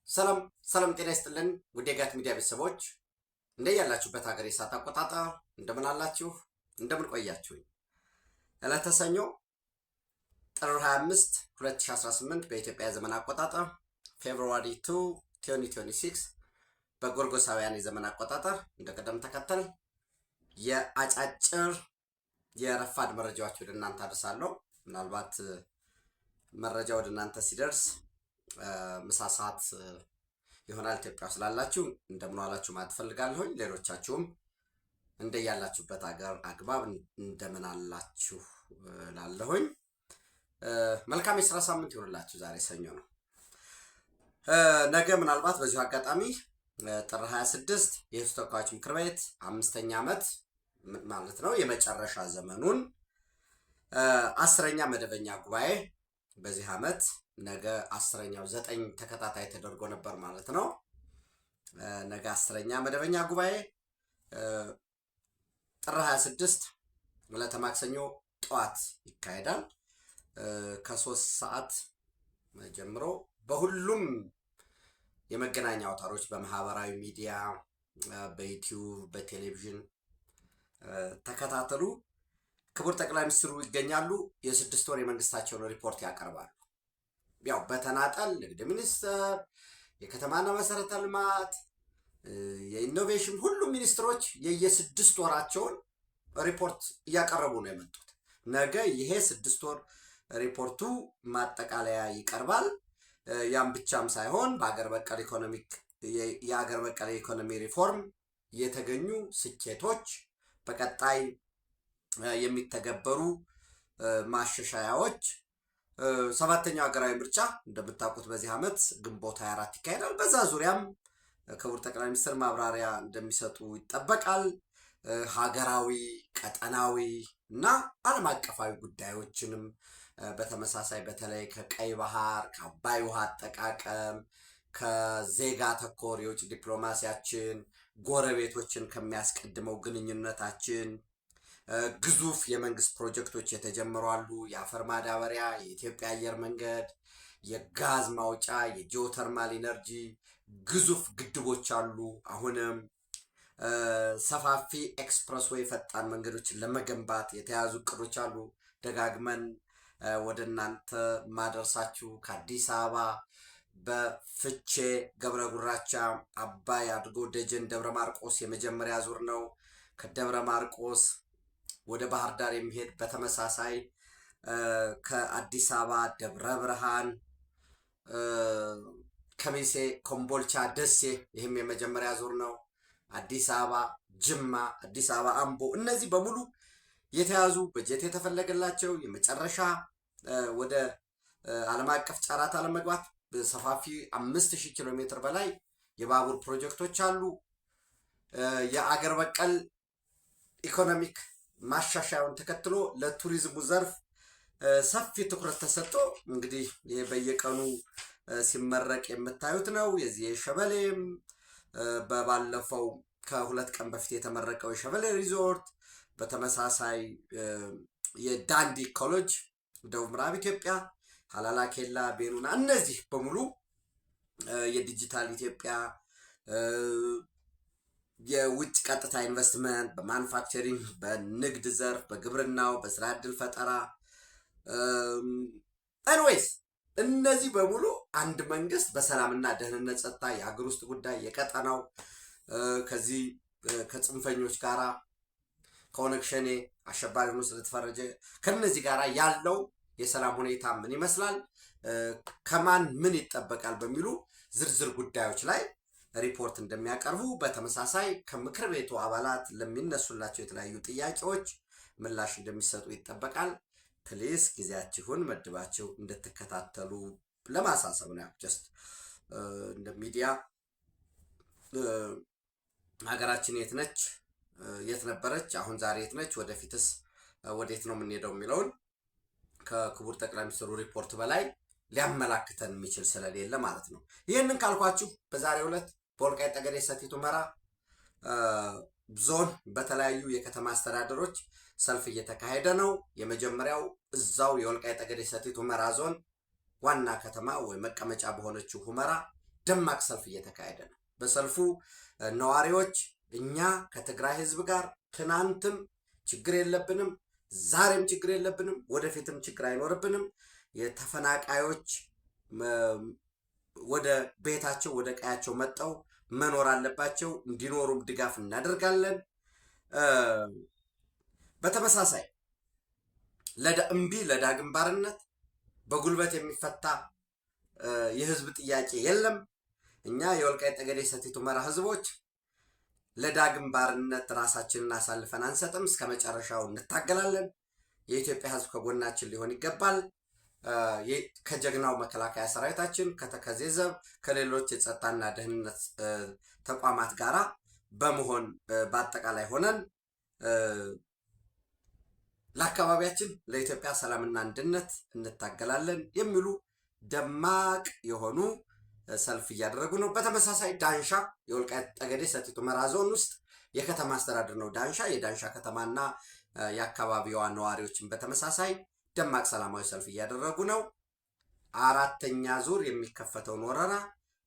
ሰላም ሰላም ጤና ይስጥልን ውድ የጋት ሚዲያ ቤተሰቦች እንደ ያላችሁበት ሀገር የሰዓት አቆጣጠር እንደምን አላችሁ? እንደምን ቆያችሁኝ? ዕለተ ሰኞ ጥር 25 2018 በኢትዮጵያ ዘመን አቆጣጠር ፌብሩዋሪ 2 2026 በጎርጎሳውያን የዘመን አቆጣጠር እንደ ቀደም ተከተል የአጫጭር የረፋድ መረጃዎች ወደ እናንተ አደርሳለሁ። ምናልባት መረጃ ወደ እናንተ ሲደርስ ምሳ ሰዓት ይሆናል ኢትዮጵያ ስላላችሁ እንደምን ዋላችሁ ማለት ፈልጋለሁኝ። ሌሎቻችሁም እንደያላችሁበት ሀገር አግባብ እንደምን አላችሁ ላለሁኝ። መልካም የስራ ሳምንት ይሆንላችሁ። ዛሬ ሰኞ ነው። ነገ ምናልባት በዚሁ አጋጣሚ ጥር 26 የሕዝብ ተወካዮች ምክር ቤት 5ኛ ዓመት ማለት ነው የመጨረሻ ዘመኑን 10ኛ መደበኛ ጉባኤ በዚህ ዓመት ነገ 10ኛው 9 ተከታታይ ተደርጎ ነበር ማለት ነው። ነገ 10ኛ መደበኛ ጉባኤ ጥር 26 ዕለተ ማክሰኞ ጠዋት ይካሄዳል። ከ3 ሰዓት ጀምሮ በሁሉም የመገናኛ አውታሮች በማህበራዊ ሚዲያ፣ በዩቲዩብ፣ በቴሌቪዥን ተከታተሉ። ክቡር ጠቅላይ ሚኒስትሩ ይገኛሉ። የ6 ወር የመንግስታቸውን ሪፖርት ያቀርባሉ። ያው በተናጠል ንግድ ሚኒስቴር፣ የከተማና መሰረተ ልማት፣ የኢኖቬሽን ሁሉም ሚኒስትሮች የየ6 ወራቸውን ሪፖርት እያቀረቡ ነው የመጡት። ነገ ይሄ 6 ወር ሪፖርቱ ማጠቃለያ ይቀርባል። ያም ብቻም ሳይሆን የአገር በቀል ኢኮኖሚ ሪፎርም የተገኙ ስኬቶች፣ በቀጣይ የሚተገበሩ ማሻሻያዎች፣ 7ኛው ሀገራዊ ምርጫ እንደምታውቁት በዚህ ዓመት ግንቦት 24 ይካሄዳል። በዛ ዙሪያም ክቡር ጠቅላይ ሚኒስትር ማብራሪያ እንደሚሰጡ ይጠበቃል። ሀገራዊ፣ ቀጠናዊ እና ዓለም አቀፋዊ ጉዳዮችንም በተመሳሳይ በተለይ ከቀይ ባህር፣ ከአባይ ውሃ አጠቃቀም፣ ከዜጋ ተኮር የውጭ ዲፕሎማሲያችን፣ ጎረቤቶችን ከሚያስቀድመው ግንኙነታችን፣ ግዙፍ የመንግስት ፕሮጀክቶች የተጀመሩ አሉ። የአፈር ማዳበሪያ፣ የኢትዮጵያ አየር መንገድ፣ የጋዝ ማውጫ፣ የጂኦተርማል ኢነርጂ ግዙፍ ግድቦች አሉ። አሁንም ሰፋፊ ኤክስፕረስ ወይ ፈጣን መንገዶችን ለመገንባት የተያዙ እቅዶች አሉ። ደጋግመን ወደ እናንተ ማደርሳችሁ ከአዲስ አበባ በፍቼ ገብረ ጉራቻ አባይ አድጎ ደጀን ደብረ ማርቆስ የመጀመሪያ ዙር ነው። ከደብረ ማርቆስ ወደ ባህር ዳር የሚሄድ በተመሳሳይ ከአዲስ አበባ ደብረ ብርሃን፣ ከሚሴ፣ ኮምቦልቻ፣ ደሴ ይህም የመጀመሪያ ዙር ነው። አዲስ አበባ ጅማ፣ አዲስ አበባ አምቦ፣ እነዚህ በሙሉ የተያዙ በጀት የተፈለገላቸው የመጨረሻ ወደ ዓለም አቀፍ ጨረታ ለመግባት ሰፋፊ 5000 ኪሎ ሜትር በላይ የባቡር ፕሮጀክቶች አሉ። የአገር በቀል ኢኮኖሚክ ማሻሻያውን ተከትሎ ለቱሪዝሙ ዘርፍ ሰፊ ትኩረት ተሰጥቶ እንግዲህ ይህ በየቀኑ ሲመረቅ የምታዩት ነው። የዚህ የሸበሌም በባለፈው ከ2 ቀን በፊት የተመረቀው የሸበሌ ሪዞርት፣ በተመሳሳይ የዳንዲ ኮሌጅ ደቡብ ምዕራብ ኢትዮጵያ፣ ሀላላ ኬላ፣ ቤኑና እነዚህ በሙሉ የዲጂታል ኢትዮጵያ የውጭ ቀጥታ ኢንቨስትመንት በማኑፋክቸሪንግ፣ በንግድ ዘርፍ፣ በግብርናው፣ በስራ ዕድል ፈጠራ ኤንዌይስ እነዚህ በሙሉ አንድ መንግስት በሰላምና ደህንነት፣ ጸጥታ፣ የሀገር ውስጥ ጉዳይ፣ የቀጠናው ከዚህ ከጽንፈኞች ጋራ ከኦነግ ሸኔ አሸባሪ ሆኖ ስለተፈረጀ ከነዚህ ጋር ያለው የሰላም ሁኔታ ምን ይመስላል፣ ከማን ምን ይጠበቃል በሚሉ ዝርዝር ጉዳዮች ላይ ሪፖርት እንደሚያቀርቡ፣ በተመሳሳይ ከምክር ቤቱ አባላት ለሚነሱላቸው የተለያዩ ጥያቄዎች ምላሽ እንደሚሰጡ ይጠበቃል። ፕሊስ ጊዜያችሁን መድባችሁ እንድትከታተሉ ለማሳሰብ ነው። ጀስት እንደ ሚዲያ ሀገራችን የት ነች፣ የት ነበረች፣ አሁን ዛሬ የት ነች፣ ወደፊትስ ወዴት ነው የምንሄደው የሚለውን ከክቡር ጠቅላይ ሚኒስትሩ ሪፖርት በላይ ሊያመላክተን የሚችል ስለሌለ ማለት ነው። ይህንን ካልኳችሁ በዛሬው ዕለት በወልቃይት ጠገዴ ሰቲት ሁመራ ዞን በተለያዩ የከተማ አስተዳደሮች ሰልፍ እየተካሄደ ነው። የመጀመሪያው እዛው የወልቃይት ጠገዴ ሰቲት ሁመራ ዞን ዋና ከተማ ወይ መቀመጫ በሆነችው ሁመራ ደማቅ ሰልፍ እየተካሄደ ነው። በሰልፉ ነዋሪዎች እኛ ከትግራይ ህዝብ ጋር ትናንትም ችግር የለብንም፣ ዛሬም ችግር የለብንም፣ ወደፊትም ችግር አይኖርብንም። የተፈናቃዮች ወደ ቤታቸው ወደ ቀያቸው መጠው መኖር አለባቸው፣ እንዲኖሩም ድጋፍ እናደርጋለን። በተመሳሳይ እምቢ ለዳግም ባርነት፣ በጉልበት የሚፈታ የህዝብ ጥያቄ የለም። እኛ የወልቃይት ጠገዴ ሰቲት ሁመራ ህዝቦች ለዳግም ባርነት ራሳችንን አሳልፈን አንሰጥም፣ እስከ መጨረሻው እንታገላለን። የኢትዮጵያ ህዝብ ከጎናችን ሊሆን ይገባል። ከጀግናው መከላከያ ሰራዊታችን፣ ከተከዜ ዘብ፣ ከሌሎች የጸጥታና ደህንነት ተቋማት ጋራ በመሆን በአጠቃላይ ሆነን ለአካባቢያችን ለኢትዮጵያ ሰላምና አንድነት እንታገላለን የሚሉ ደማቅ የሆኑ ሰልፍ እያደረጉ ነው። በተመሳሳይ ዳንሻ የወልቃይት ጠገዴ ሰቲት ሁመራ ዞን ውስጥ የከተማ አስተዳደር ነው ዳንሻ። የዳንሻ ከተማና የአካባቢዋ ነዋሪዎችን በተመሳሳይ ደማቅ ሰላማዊ ሰልፍ እያደረጉ ነው። 4ኛ ዙር የሚከፈተውን ወረራ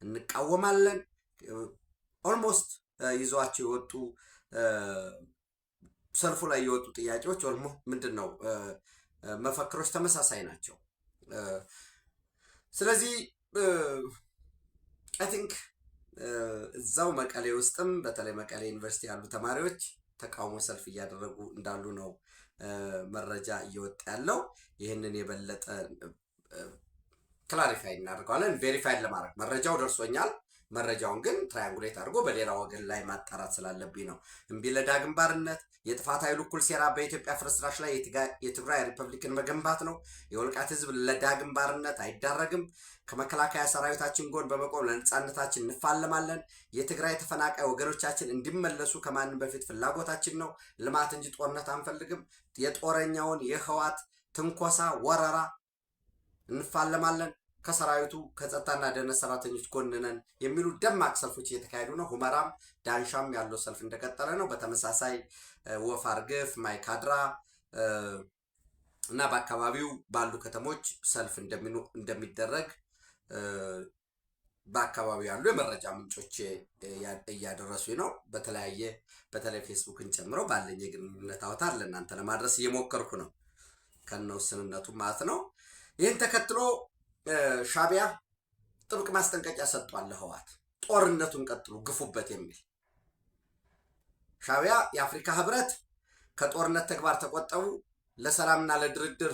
እንቃወማለን። ኦልሞስት ይዟቸው የወጡ ሰልፉ ላይ የወጡ ጥያቄዎች ምንድን ነው መፈክሮች ተመሳሳይ ናቸው። ስለዚህ አይ ቲንክ እዛው መቀሌ ውስጥም በተለይ መቀሌ ዩኒቨርሲቲ ያሉ ተማሪዎች ተቃውሞ ሰልፍ እያደረጉ እንዳሉ ነው መረጃ እየወጣ ያለው። ይህንን የበለጠ ክላሪፋይ እናደርገዋለን። ቬሪፋይድ ለማድረግ መረጃው ደርሶኛል። መረጃውን ግን ትራያንጉሌት አድርጎ በሌላ ወገን ላይ ማጣራት ስላለብኝ ነው። እምቢ ለዳግም ባርነት የጥፋት ኃይሉ እኩል ሴራ በኢትዮጵያ ፍርስራሽ ላይ የትግራይ ሪፐብሊክን መገንባት ነው። የወልቃይት ህዝብ ለዳግም ባርነት አይዳረግም። ከመከላከያ ሰራዊታችን ጎን በመቆም ለነጻነታችን እንፋለማለን። የትግራይ ተፈናቃይ ወገኖቻችን እንዲመለሱ ከማንም በፊት ፍላጎታችን ነው። ልማት እንጂ ጦርነት አንፈልግም። የጦረኛውን የህዋት ትንኮሳ ወረራ እንፋለማለን። ከሰራዊቱ ከጸጥታና ደህንነት ሰራተኞች ጎን ነን የሚሉ ደማቅ ሰልፎች እየተካሄዱ ነው። ሁመራም ዳንሻም ያለው ሰልፍ እንደቀጠለ ነው። በተመሳሳይ ወፍ አርግፍ፣ ማይካድራ እና በአካባቢው ባሉ ከተሞች ሰልፍ እንደሚደረግ በአካባቢው ያሉ የመረጃ ምንጮች እያደረሱ ነው። በተለይ ፌስቡክን ጨምሮ ባለኝ የግንኙነት አውታር ለእናንተ ለማድረስ እየሞከርኩ ነው፣ ከነውስንነቱ ማለት ነው። ይህን ተከትሎ ሻዕቢያ ጥብቅ ማስጠንቀቂያ ሰጥቷል ለህወሓት፣ ጦርነቱን ቀጥሉ፣ ግፉበት የሚል። ሻዕቢያ የአፍሪካ ህብረት ከጦርነት ተግባር ተቆጠቡ፣ ለሰላምና ለድርድር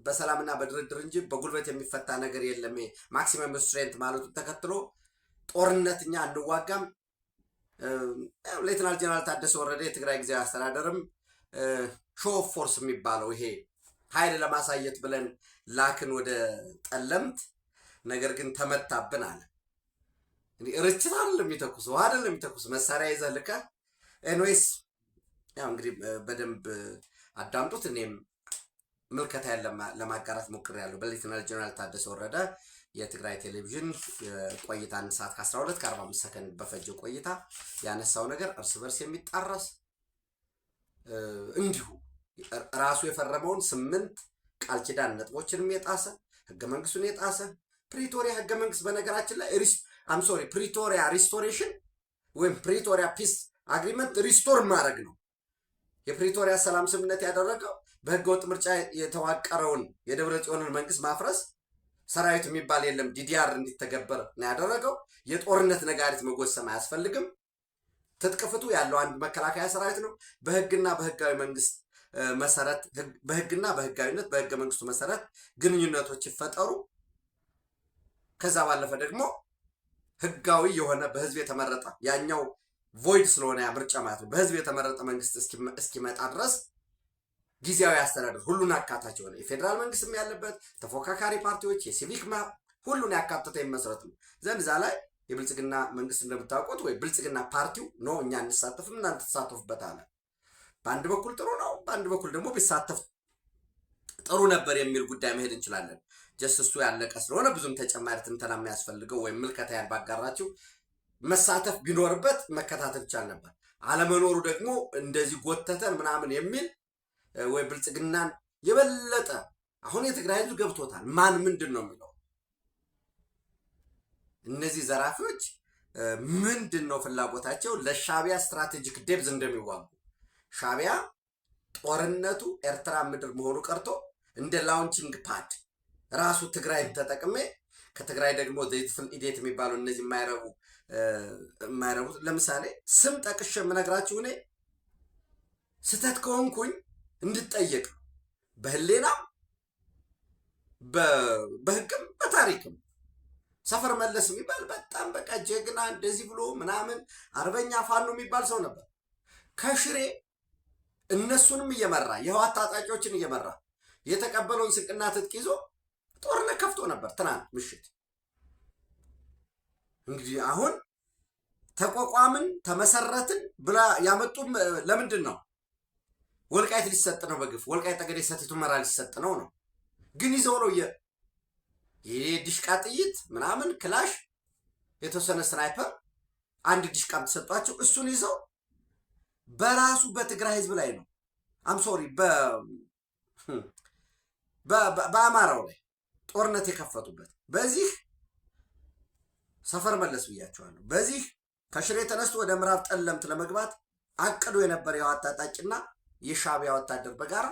በሰላምና በድርድር እንጂ በጉልበት የሚፈታ ነገር የለም ማክሲመም ስትሬንት ማለቱን ተከትሎ ጦርነት እኛ አንዋጋም። ሌተናል ጀነራል ታደሰ ወረደ የትግራይ ጊዜያዊ አስተዳደርም ሾው ኦፍ ፎርስ የሚባለው ይሄ ኃይል ለማሳየት ብለን ላክን ወደ ጠለምት፣ ነገር ግን ተመታብን አለ። ርችት አይደለም የሚተኩስ፣ ውሃ አይደለም የሚተኩስ፣ መሳሪያ ይዘህ ልከህ። ኤንዌይስ ያው እንግዲህ በደንብ አዳምጡት። እኔም ምልከታዬን ለማጋራት ሞክሬያለሁ። በሌተናል ጀነራል ታደሰ ወረደ የትግራይ ቴሌቪዥን ቆይታ 1 ሰዓት ከ12 ከ45 ሰከንድ በፈጀው ቆይታ ያነሳው ነገር እርስ በርስ የሚጣረስ እንዲሁ ራሱ የፈረመውን 8 ቃል ኪዳን ነጥቦችንም የጣሰ ህገ መንግስቱን የጣሰ ፕሪቶሪያ ህገ መንግስት በነገራችን ላይ ፕሪቶሪያ ሪስቶሬሽን ወይም ፕሪቶሪያ ፒስ አግሪመንት ሪስቶር ማድረግ ነው። የፕሪቶሪያ ሰላም ስምምነት ያደረገው በህገወጥ ምርጫ የተዋቀረውን የደብረ ጽዮንን መንግስት ማፍረስ፣ ሰራዊት የሚባል የለም ዲዲአር እንዲተገበር ነው ያደረገው። የጦርነት ነጋሪት መጎሰም አያስፈልግም። ትጥቅ ፍቱ ያለው አንድ መከላከያ ሰራዊት ነው። በህግና በህጋዊ መንግስት መሰረት በህግና በህጋዊነት በህገ መንግስቱ መሰረት ግንኙነቶች ይፈጠሩ። ከዛ ባለፈ ደግሞ ህጋዊ የሆነ በህዝብ የተመረጠ ያኛው ቮይድ ስለሆነ ያ ምርጫ ማለት ነው። በህዝብ የተመረጠ መንግስት እስኪመጣ ድረስ ጊዜያዊ አስተዳደር ሁሉን አካታች የሆነ የፌዴራል መንግስትም ያለበት ተፎካካሪ ፓርቲዎች የሲቪክ ሁሉን ያካተተ ይመስረት ነው። ዘንድ እዛ ላይ የብልጽግና መንግስት እንደምታውቁት ወይ ብልጽግና ፓርቲው ነው እኛ እንሳተፍም እናንተ ተሳተፉበት አለ። በአንድ በኩል ጥሩ ነው፣ በአንድ በኩል ደግሞ ቢሳተፍ ጥሩ ነበር የሚል ጉዳይ መሄድ እንችላለን። ጀስቱ ያለቀ ስለሆነ ብዙም ተጨማሪ ትንተና የሚያስፈልገው ወይም ምልከታ ባጋራችሁ መሳተፍ ቢኖርበት መከታተል ይቻል ነበር። አለመኖሩ ደግሞ እንደዚህ ጎተተን ምናምን የሚል ወይ ብልጽግናን የበለጠ አሁን የትግራይ ህዝብ ገብቶታል ማን ምንድን ነው የሚለው እነዚህ ዘራፊዎች ምንድን ነው ፍላጎታቸው? ለሻቢያ ስትራቴጂክ ዴብዝ እንደሚዋጉ ሻቢያ ጦርነቱ ኤርትራ ምድር መሆኑ ቀርቶ እንደ ላውንቺንግ ፓድ ራሱ ትግራይን ተጠቅሜ ከትግራይ ደግሞ ዘይትፍል ኢዴት የሚባሉ እነዚህ የማይረቡ ለምሳሌ ስም ጠቅሼ የምነግራችሁ እኔ ስተት ከሆንኩኝ እንድጠየቅ በህሌናም በህግም በታሪክም ሰፈር መለስ የሚባል በጣም በቃ ጀግና እንደዚህ ብሎ ምናምን አርበኛ ፋኖ የሚባል ሰው ነበር። ከሽሬ እነሱንም እየመራ የህወሓት ታጣቂዎችን እየመራ የተቀበለውን ስንቅና ትጥቅ ይዞ ጦርነት ከፍቶ ነበር ትናንት ምሽት። እንግዲህ አሁን ተቋቋምን ተመሰረትን ብላ ያመጡም ለምንድን ነው? ወልቃይት ሊሰጥ ነው በግፍ ወልቃይት ጠገዴ ሰቲት ሁመራ ሊሰጥ ነው። ግን ይዘው ነው የዲሽቃ ጥይት ምናምን ክላሽ የተወሰነ ስናይፐር አንድ ዲሽቃም ተሰጧቸው። እሱን ይዘው በራሱ በትግራይ ህዝብ ላይ ነው ሶሪ በአማራው ላይ ጦርነት የከፈቱበት። በዚህ ሰፈር መለስ ብያቸዋለሁ። በዚህ ከሽሬ ተነስቶ ወደ ምዕራብ ጠለምት ለመግባት አቅዶ የነበረ የህወሓት ታጣቂና የሻቢያ ወታደር በጋራ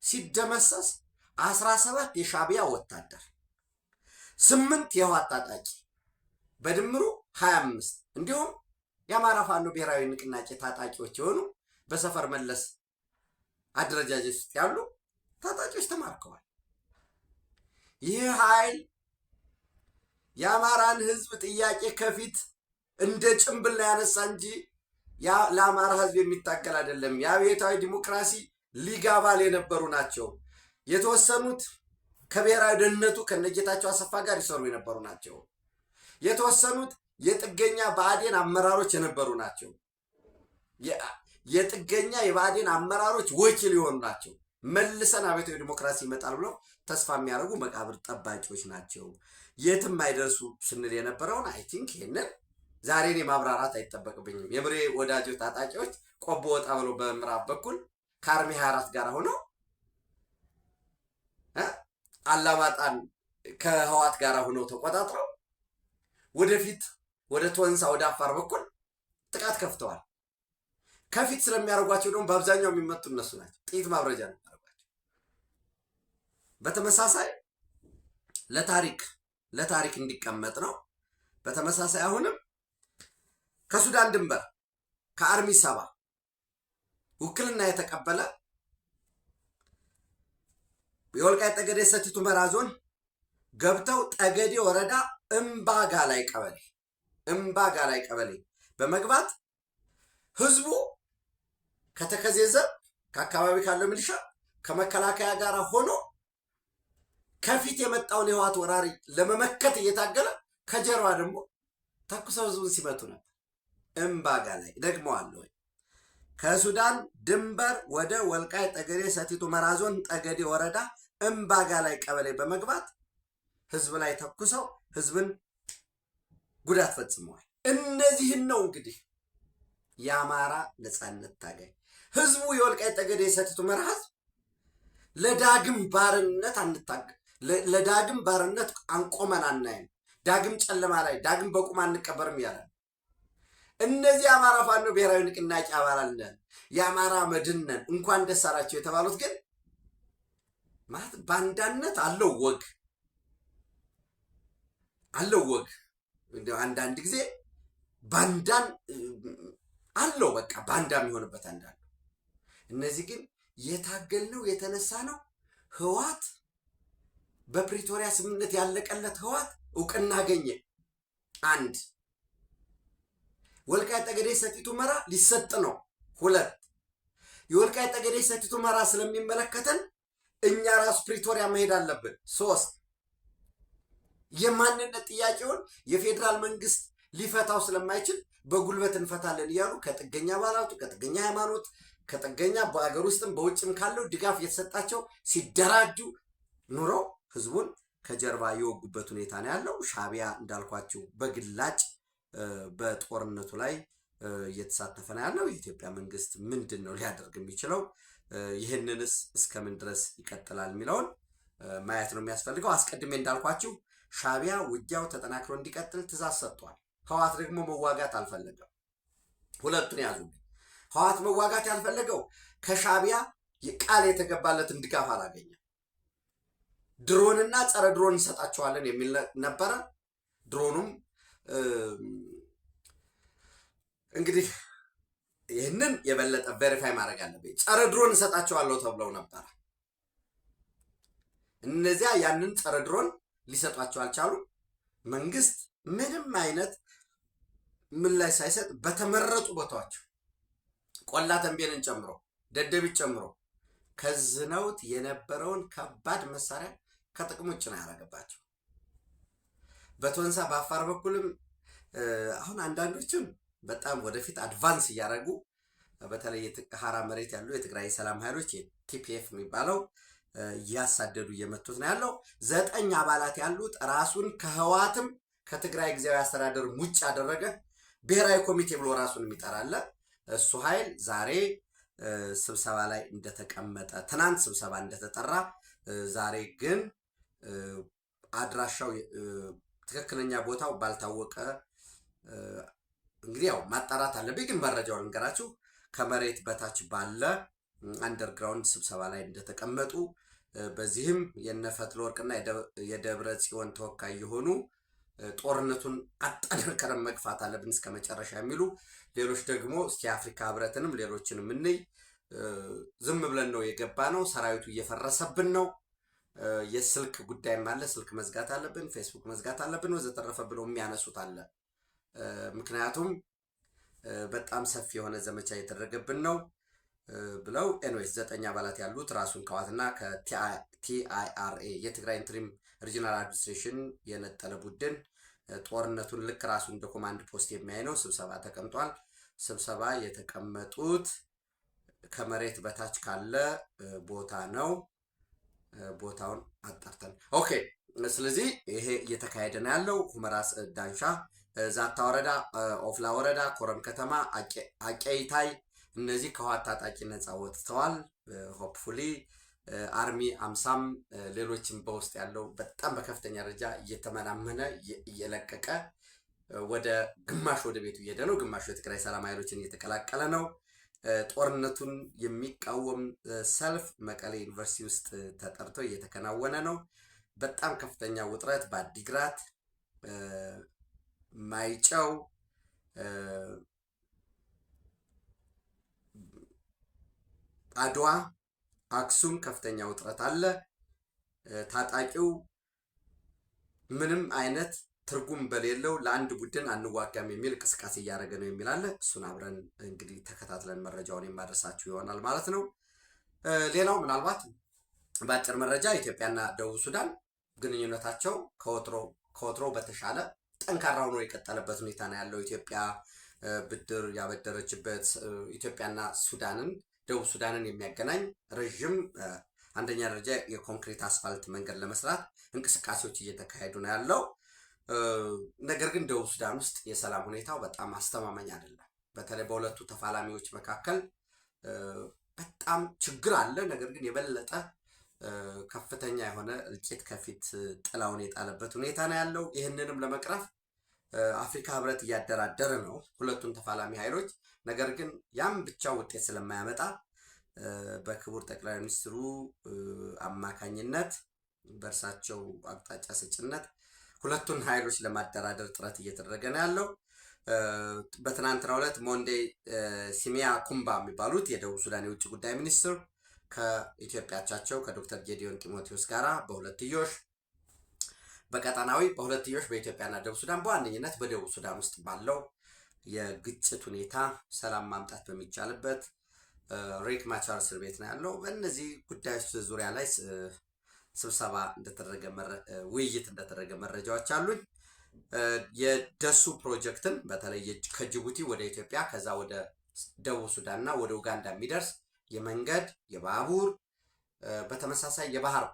ሲደመሰስ 17 የሻቢያ ወታደር 8 የህወሓት ታጣቂ በድምሩ 25 እንዲሁም የአማራ ፋኖ ብሔራዊ ንቅናቄ ታጣቂዎች የሆኑ በሰፈር መለስ አደረጃጀት ውስጥ ያሉ ታጣቂዎች ተማርከዋል። ይህ ኃይል የአማራን ህዝብ ጥያቄ ከፊት እንደ ጭምብል ያነሳ እንጂ ለአማራ ህዝብ የሚታገል አይደለም። የአብዮታዊ ዲሞክራሲ ሊግ አባል የነበሩ ናቸው። የተወሰኑት ከብሔራዊ ደህንነቱ ከነጌታቸው አሰፋ ጋር ይሰሩ የነበሩ ናቸው። የተወሰኑት የጥገኛ ብአዴን አመራሮች የነበሩ ናቸው። የጥገኛ የብአዴን አመራሮች ወኪል የሆኑ ናቸው። መልሰን አብዮታዊ ዲሞክራሲ ይመጣል ብለው ተስፋ የሚያደርጉ መቃብር ጠባቂዎች ናቸው። የትም አይደርሱ ስንል የነበረውን አይ ቲንክ ይሄንን ዛሬ እኔ ማብራራት አይጠበቅብኝም። የምሬ ወዳጆ ታጣቂዎች ቆቦ ወጣ ብለው በምዕራብ በኩል ከአርሚ 24 ጋር ሆነው አላማጣን ከህወሓት ጋር ሆነው ተቆጣጥረው ወደፊት ወደ ቶንሳ ወደ አፋር በኩል ጥቃት ከፍተዋል። ከፊት ስለሚያደርጓቸው ደግሞ በአብዛኛው የሚመጡ እነሱ ናቸው። ጥይት ማብረጃ ነው የሚያደርጓቸው። በተመሳሳይ ለታሪክ እንዲቀመጥ ነው። በተመሳሳይ አሁንም ከሱዳን ድንበር ከአርሚ 7 ውክልና የተቀበለ የወልቃይት ጠገዴ ሰቲት ሁመራ ዞን ገብተው ጠገዴ ወረዳ እምባጋላይ ቀበሌ በመግባት ህዝቡ ከተከዜ ዘብ ከአካባቢ ካለው ሚሊሻ ከመከላከያ ጋር ሆኖ ከፊት የመጣውን የህወሓት ወራሪ ለመመከት እየታገለ ከጀርባ ደግሞ ተኩሰው ህዝቡን ሲመቱ ነበር። እምባጋላይ ደግመዋለሁ። ከሱዳን ድንበር ወደ ወልቃይት ጠገዴ ሰቲት ሁመራ ዞን ጠገዴ ወረዳ እምባጋላይ ቀበሌ በመግባት ህዝብ ላይ ተኩሰው ህዝብን ጉዳት ፈጽመዋል። እነዚህን ነው እንግዲህ የአማራ ነጻነት ታጋይ ህዝቡ የወልቃይት ጠገዴ ሰቲት ሁመራ ህዝብ ለዳግም ባርነት አንቆመን አናይም፣ ዳግም ጨለማ ላይ ዳግም በቁም አንቀበርም ያለ እነዚህ የአማራ ፋኖ ብሔራዊ ንቅናቄ አባላት ነን፣ የአማራ መድን ነን እንኳን ደስ አላቸው የተባሉት ግን ማለት ባንዳነት አለው ወግ እንደው አንዳንድ ጊዜ ባንዳን አለው በቃ ባንዳ የሚሆንበት አንዳንድ። እነዚህ ግን የታገልነው የተነሳ ነው። ህወሓት በፕሪቶሪያ ስምምነት ያለቀለት ህወሓት እውቅና አገኘ። አንድ ወልቃይት ጠገዴ ሰቲት ሁመራ ሊሰጥ ነው። 2 የወልቃይት ጠገዴ ሰቲት ሁመራ ስለሚመለከተን እኛ ራሱ ፕሪቶሪያ መሄድ አለብን። 3 የማንነት ጥያቄውን የፌዴራል መንግስት ሊፈታው ስለማይችል በጉልበት እንፈታለን እያሉ ከጥገኛ አባላቱ ከጥገኛ ሃይማኖት ከጥገኛ በአገር ውስጥም በውጭም ካለው ድጋፍ የተሰጣቸው ሲደራጁ ኑረው ህዝቡን ከጀርባ የወጉበት ሁኔታ ነው ያለው። ሻቢያ እንዳልኳችሁ በግላጭ በጦርነቱ ላይ እየተሳተፈ ነው ያለው። የኢትዮጵያ መንግስት ምንድን ነው ሊያደርግ የሚችለው? ይህንንስ እስከምን ድረስ ይቀጥላል የሚለውን ማየት ነው የሚያስፈልገው። አስቀድሜ እንዳልኳችሁ ሻዕቢያ ውጊያው ተጠናክሮ እንዲቀጥል ትእዛዝ ሰጥቷል። ህወሓት ደግሞ መዋጋት አልፈለገም። ሁለቱን ያዙ። ህወሓት መዋጋት ያልፈለገው ከሻዕቢያ ቃል የተገባለትን ድጋፍ አላገኘም። ድሮንና ጸረ ድሮን እንሰጣቸዋለን የሚል ነበረ። ድሮኑም እንግዲህ ይህንን የበለጠ ቬሪፋይ ማድረግ አለብኝ። ጸረ ድሮን እንሰጣቸዋለሁ ተብለው ነበረ። እነዚያ ያንን ጸረ ድሮን ሊሰጧቸው አልቻሉ። መንግስት ምንም አይነት ምላሽ ሳይሰጥ በተመረጡ ቦታዎች ቆላ ተንቤንን ጨምሮ ደደቢት ጨምሮ ከዝነውት የነበረውን ከባድ መሳሪያ ከጥቅም ውጭ ነው ያደረገባቸው። በቶንሳ በአፋር በኩልም አሁን አንዳንዶችን በጣም ወደፊት አድቫንስ እያደረጉ በተለይ ሀራ መሬት ያሉ የትግራይ ሰላም ኃይሎች የቲፒኤፍ የሚባለው እያሳደዱ እየመቱት ነው ያለው። 9 አባላት ያሉት ራሱን ከህወሓትም ከትግራይ ጊዜያዊ አስተዳደር ውጭ ያደረገ ብሔራዊ ኮሚቴ ብሎ ራሱን የሚጠራለ እሱ ኃይል ዛሬ ስብሰባ ላይ እንደተቀመጠ፣ ትናንት ስብሰባ እንደተጠራ፣ ዛሬ ግን አድራሻው ትክክለኛ ቦታው ባልታወቀ እንግዲህ ያው ማጣራት አለብኝ። ግን መረጃውን እንገራችሁ ከመሬት በታች ባለ አንደርግራውንድ ስብሰባ ላይ እንደተቀመጡ፣ በዚህም የነፈትለ ወርቅና የደብረ ጽዮን ተወካይ የሆኑ ጦርነቱን አጠናክረን መግፋት አለብን እስከ መጨረሻ የሚሉ፣ ሌሎች ደግሞ እስኪ አፍሪካ ህብረትንም ሌሎችንም እንይ፣ ዝም ብለን ነው የገባ ነው፣ ሰራዊቱ እየፈረሰብን ነው፣ የስልክ ጉዳይም አለ፣ ስልክ መዝጋት አለብን፣ ፌስቡክ መዝጋት አለብን ወዘተረፈ ብለው የሚያነሱት አለ። ምክንያቱም በጣም ሰፊ የሆነ ዘመቻ እየተደረገብን ነው ብለው ኤንዌይስ 9 አባላት ያሉት ራሱን ከህወሓትና ከቲአይአርኤ የትግራይ ኢንትሪም ሪጂናል አድሚኒስትሬሽን የነጠለ ቡድን ጦርነቱን ልክ ራሱ እንደ ኮማንድ ፖስት የሚያይ ነው። ስብሰባ ተቀምጧል። ስብሰባ የተቀመጡት ከመሬት በታች ካለ ቦታ ነው። ቦታውን አጣርተን ኦኬ። ስለዚህ ይሄ እየተካሄደ ነው ያለው። ሁመራ ዳንሻ፣ ዛታ ወረዳ፣ ኦፍላ ወረዳ፣ ኮረም ከተማ፣ አቄይታይ እነዚህ ከህወሓት ታጣቂ ነፃ ወጥተዋል። ሆፕፉሊ አርሚ 50ም ሌሎችም በውስጥ ያለው በጣም በከፍተኛ ደረጃ እየተመናመነ እየለቀቀ ወደ ግማሽ ወደ ቤቱ እየሄደ ነው። ግማሹ የትግራይ ሰላም ኃይሎችን እየተቀላቀለ ነው። ጦርነቱን የሚቃወም ሰልፍ መቀሌ ዩኒቨርሲቲ ውስጥ ተጠርቶ እየተከናወነ ነው። በጣም ከፍተኛ ውጥረት በአዲግራት፣ ማይጨው፣ አድዋ፣ አክሱም ከፍተኛ ውጥረት አለ። ታጣቂው ምንም አይነት ትርጉም በሌለው ለአንድ ቡድን አንዋጋም የሚል እንቅስቃሴ እያደረገ ነው የሚል አለ። እሱን አብረን እንግዲህ ተከታትለን መረጃውን የማድረሳችሁ ይሆናል ማለት ነው። ሌላው ምናልባት በአጭር መረጃ ኢትዮጵያና ደቡብ ሱዳን ግንኙነታቸው ከወትሮ በተሻለ ጠንካራ ሆኖ የቀጠለበት ሁኔታ ነው ያለው። ኢትዮጵያ ብድር ያበደረችበት ኢትዮጵያና ሱዳንን ደቡብ ሱዳንን የሚያገናኝ ረዥም አንደኛ ደረጃ የኮንክሪት አስፋልት መንገድ ለመስራት እንቅስቃሴዎች እየተካሄዱ ነው ያለው። ነገር ግን ደቡብ ሱዳን ውስጥ የሰላም ሁኔታው በጣም አስተማማኝ አይደለም። በተለይ በሁለቱ ተፋላሚዎች መካከል በጣም ችግር አለ። ነገር ግን የበለጠ ከፍተኛ የሆነ እልቂት ከፊት ጥላውን የጣለበት ሁኔታ ነው ያለው። ይህንንም ለመቅረፍ አፍሪካ ህብረት እያደራደረ ነው ሁለቱን ተፋላሚ ኃይሎች። ነገር ግን ያም ብቻ ውጤት ስለማያመጣ በክቡር ጠቅላይ ሚኒስትሩ አማካኝነት በእርሳቸው አቅጣጫ ሰጭነት ሁለቱን ኃይሎች ለማደራደር ጥረት እየተደረገ ነው ያለው። በትናንትናው ዕለት ሞንዴ ሲሚያ ኩምባ የሚባሉት የደቡብ ሱዳን የውጭ ጉዳይ ሚኒስትር ከኢትዮጵያ አቻቸው ከዶክተር ጌዲዮን ጢሞቴዎስ ጋራ በሁለትዮሽ በቀጠናዊ በሁለትዮሽ በኢትዮጵያና ደቡብ ሱዳን በዋነኝነት በደቡብ ሱዳን ውስጥ ባለው የግጭት ሁኔታ ሰላም ማምጣት በሚቻልበት ሪክ ማቻር እስር ቤት ነው ያለው። በእነዚህ ጉዳዮች ዙሪያ ላይ ስብሰባ እንደተደረገ ውይይት እንደተደረገ መረጃዎች አሉኝ። የደሱ ፕሮጀክትን በተለይ ከጅቡቲ ወደ ኢትዮጵያ ከዛ ወደ ደቡብ ሱዳን እና ወደ ኡጋንዳ የሚደርስ የመንገድ የባቡር በተመሳሳይ የባህር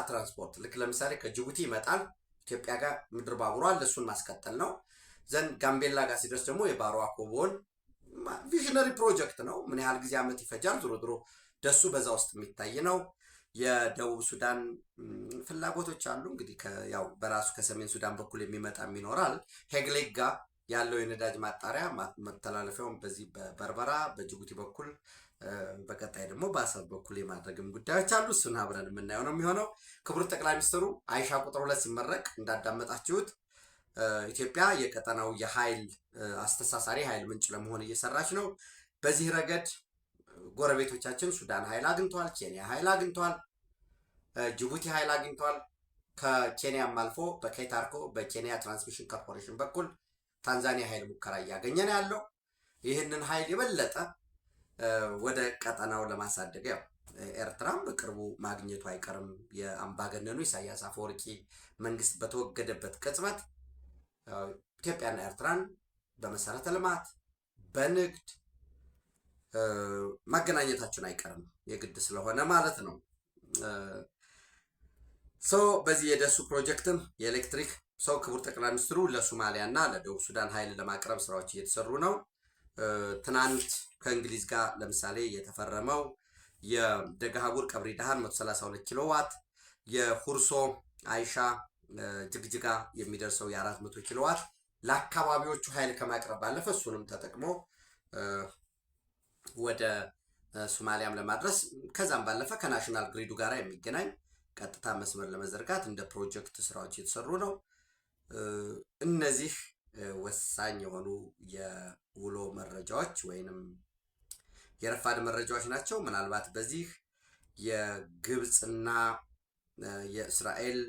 ትራንስፖርት ልክ ለምሳሌ ከጅቡቲ ይመጣል ኢትዮጵያ ጋር ምድር ባቡሯ ለሱን ማስቀጠል ነው። ዘንድ ጋምቤላ ጋር ሲደርስ ደግሞ የባሮ አኮቦን ቪዥነሪ ፕሮጀክት ነው። ምን ያህል ጊዜ ዓመት ይፈጃል? ዞሮ ዞሮ ደሱ በዛ ውስጥ የሚታይ ነው። የደቡብ ሱዳን ፍላጎቶች አሉ። እንግዲህ ያው በራሱ ከሰሜን ሱዳን በኩል የሚመጣም ይኖራል። ሄግሌግ ጋር ያለው የነዳጅ ማጣሪያ መተላለፊያውን በዚህ በበርበራ በጅቡቲ በኩል በቀጣይ ደግሞ በአሰብ በኩል የማድረግም ጉዳዮች አሉ። እሱን አብረን የምናየው ነው የሚሆነው። ክቡር ጠቅላይ ሚኒስትሩ አይሻ ቁጥር 2 ሲመረቅ እንዳዳመጣችሁት ኢትዮጵያ የቀጠናው የኃይል አስተሳሳሪ ኃይል ምንጭ ለመሆን እየሰራች ነው። በዚህ ረገድ ጎረቤቶቻችን ሱዳን ኃይል አግኝተዋል፣ ኬንያ ኃይል አግኝተዋል፣ ጅቡቲ ኃይል አግኝተዋል። ከኬንያም አልፎ በኬታርኮ በኬንያ ትራንስሚሽን ኮርፖሬሽን በኩል ታንዛኒያ ኃይል ሙከራ እያገኘ ነው ያለው። ይህንን ኃይል የበለጠ ወደ ቀጠናው ለማሳደግ ያው ኤርትራም በቅርቡ ማግኘቱ አይቀርም። የአምባገነኑ ኢሳያስ አፈወርቂ መንግስት በተወገደበት ቅጽበት ኢትዮጵያና ኤርትራን በመሰረተ ልማት በንግድ ማገናኘታችን አይቀርም የግድ ስለሆነ ማለት ነው። በዚህ የደሱ ፕሮጀክትም የኤሌክትሪክ ክቡር ጠቅላይ ሚኒስትሩ ለሶማሊያ እና ለደቡብ ሱዳን ኃይል ለማቅረብ ስራዎች እየተሰሩ ነው። ትናንት ከእንግሊዝ ጋር ለምሳሌ የተፈረመው የደጋሃቡር ቀብሪ ዳሃን 132 ኪሎ ዋት የሁርሶ አይሻ ጅግጅጋ የሚደርሰው የ400 ኪሎ ዋት ለአካባቢዎቹ ኃይል ከማቅረብ ባለፈ እሱንም ተጠቅሞ ወደ ሶማሊያም ለማድረስ ከዛም ባለፈ ከናሽናል ግሪዱ ጋር የሚገናኝ ቀጥታ መስመር ለመዘርጋት እንደ ፕሮጀክት ስራዎች እየተሰሩ ነው። እነዚህ ወሳኝ የሆኑ የውሎ መረጃዎች ወይንም የረፋድ መረጃዎች ናቸው። ምናልባት በዚህ የግብፅና የእስራኤል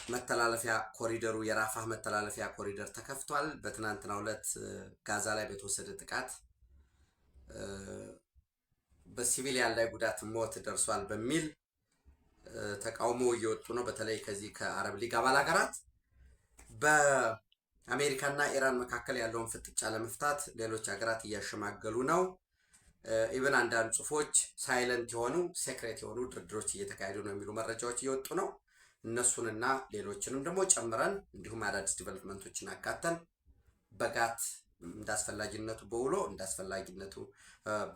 የመተላለፊያ ኮሪደሩ የራፋህ መተላለፊያ ኮሪደር ተከፍቷል። በትናንትናው ዕለት ጋዛ ላይ በተወሰደ ጥቃት በሲቪሊያን ላይ ጉዳት ሞት ደርሷል በሚል ተቃውሞ እየወጡ ነው። በተለይ ከዚህ ከአረብ ሊግ አባል ሀገራት በአሜሪካና ኢራን መካከል ያለውን ፍጥጫ ለመፍታት ሌሎች ሀገራት እያሸማገሉ ነው። ኢቨን አንዳንድ ጽሁፎች ሳይለንት የሆኑ ሴክሬት የሆኑ ድርድሮች እየተካሄዱ ነው የሚሉ መረጃዎች እየወጡ ነው። እነሱንና ሌሎችንም ደግሞ ጨምረን እንዲሁም አዳዲስ ዲቨሎፕመንቶችን አካተን በጋት እንዳስፈላጊነቱ በውሎ እንዳስፈላጊነቱ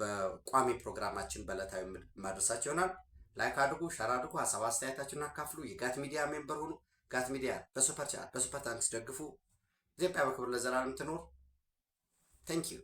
በቋሚ ፕሮግራማችን በዕለታዊ ማድረሳቸው ይሆናል። ላይክ አድርጉ፣ ሸር አድርጉ፣ ሀሳብ አስተያየታችሁን አካፍሉ። የጋት ሚዲያ ሜምበር ሁኑ። ጋት ሚዲያ በሱፐር ቻት በሱፐር ታንክስ ደግፉ። ኢትዮጵያ በክብር ለዘላለም ትኖር። ቴንክ ዩ